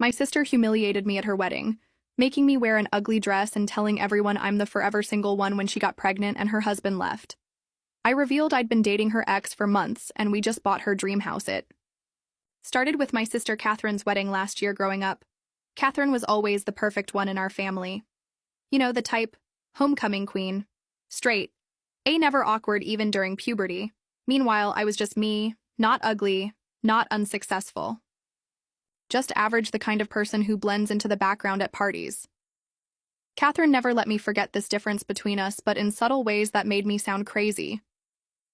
My sister humiliated me at her wedding, making me wear an ugly dress and telling everyone I'm the forever single one when she got pregnant and her husband left. I revealed I'd been dating her ex for months and we just bought her dream house. It started with my sister Catherine's wedding last year growing up. Catherine was always the perfect one in our family. You know, the type, homecoming queen. Straight. Never awkward even during puberty. Meanwhile, I was just me, not ugly, not unsuccessful. Just average, the kind of person who blends into the background at parties. Catherine never let me forget this difference between us, but in subtle ways that made me sound crazy.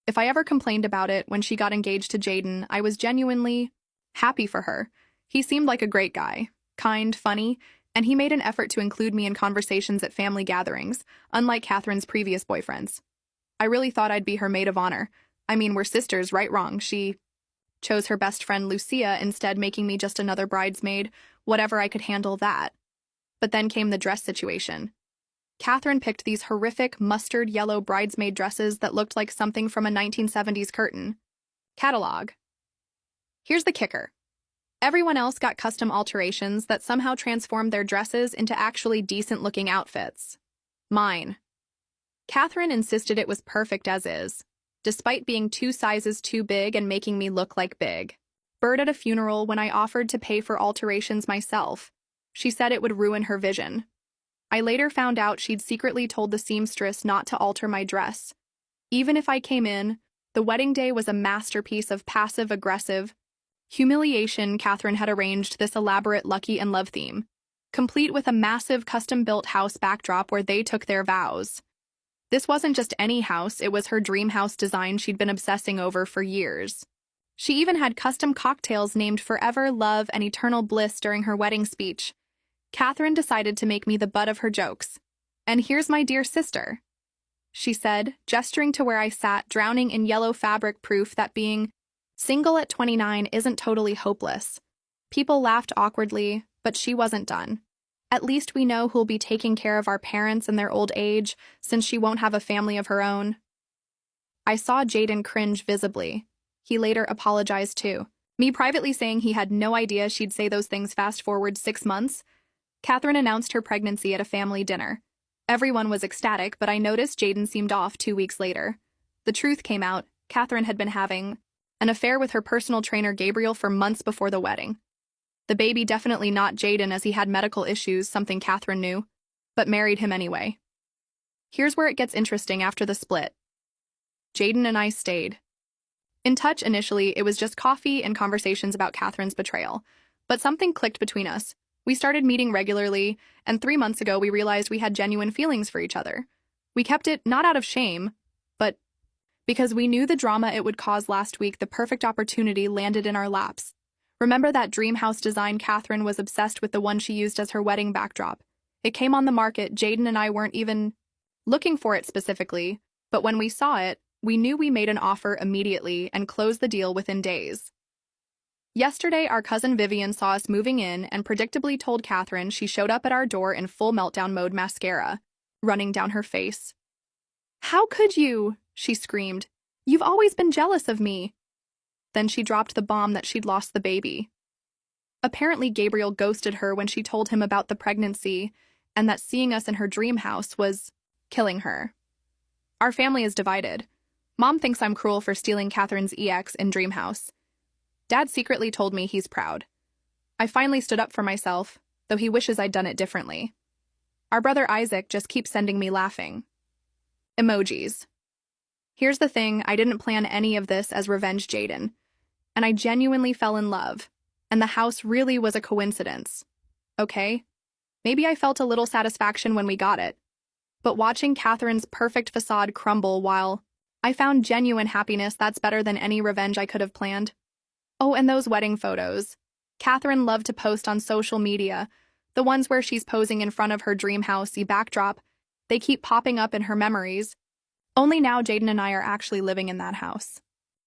If I ever complained about it when she got engaged to Jaden, I was genuinely happy for her. He seemed like a great guy, kind, funny, and he made an effort to include me in conversations at family gatherings, unlike Catherine's previous boyfriends. I really thought I'd be her maid of honor. I mean, we're sisters, right? Wrong. She chose her best friend Lucia instead, making me just another bridesmaid, whatever, I could handle that. But then came the dress situation. Catherine picked these horrific mustard yellow bridesmaid dresses that looked like something from a 1970s curtain catalog. Here's the kicker. Everyone else got custom alterations that somehow transformed their dresses into actually decent-looking outfits. Mine. Catherine insisted it was perfect as is, despite being 2 sizes too big and making me look like Big Bird at a funeral when I offered to pay for alterations myself. She said it would ruin her vision. I later found out she'd secretly told the seamstress not to alter my dress. Even if I came in, the wedding day was a masterpiece of passive-aggressive humiliation. Catherine had arranged this elaborate Lucky and Love theme, complete with a massive custom-built house backdrop where they took their vows. This wasn't just any house, it was her dream house design she'd been obsessing over for years. She even had custom cocktails named Forever, Love, and Eternal Bliss during her wedding speech. Catherine decided to make me the butt of her jokes. "And here's my dear sister," she said, gesturing to where I sat, drowning in yellow fabric, proof that being single at 29 isn't totally hopeless. People laughed awkwardly, but she wasn't done. "At least we know who'll be taking care of our parents in their old age, since she won't have a family of her own." I saw Jaden cringe visibly. He later apologized too, me privately saying he had no idea she'd say those things. Fast forward 6 months. Catherine announced her pregnancy at a family dinner. Everyone was ecstatic, but I noticed Jaden seemed off 2 weeks later. The truth came out. Catherine had been having an affair with her personal trainer Gabriel for months before the wedding. The baby definitely not Jaden, as he had medical issues, something Catherine knew, but married him anyway. Here's where it gets interesting. After the split, Jaden and I stayed in touch. Initially, it was just coffee and conversations about Catherine's betrayal, but something clicked between us. We started meeting regularly, and 3 months ago we realized we had genuine feelings for each other. We kept it not out of shame, but because we knew the drama it would cause. Last week, the perfect opportunity landed in our laps. Remember that dream house design? Catherine was obsessed with the one she used as her wedding backdrop. It came on the market. Jaden and I weren't even looking for it specifically, but when we saw it, we knew. We made an offer immediately and closed the deal within days. Yesterday, our cousin Vivian saw us moving in and predictably told Catherine. She showed up at our door in full meltdown mode, mascara running down her face. "How could you?" she screamed. "You've always been jealous of me." Then she dropped the bomb that she'd lost the baby. Apparently, Gabriel ghosted her when she told him about the pregnancy, and that seeing us in her dream house was killing her. Our family is divided. Mom thinks I'm cruel for stealing Catherine's ex in dream house. Dad secretly told me he's proud. I finally stood up for myself, though he wishes I'd done it differently. Our brother Isaac just keeps sending me laughing emojis. Here's the thing, I didn't plan any of this as revenge, Jaden. And I genuinely fell in love, and the house really was a coincidence. Okay? Maybe I felt a little satisfaction when we got it, but watching Catherine's perfect facade crumble, while I found genuine happiness, that's better than any revenge I could have planned. Oh, and those wedding photos. Catherine loved to post on social media, the ones where she's posing in front of her dream housey backdrop. They keep popping up in her memories. Only now Jaden and I are actually living in that house.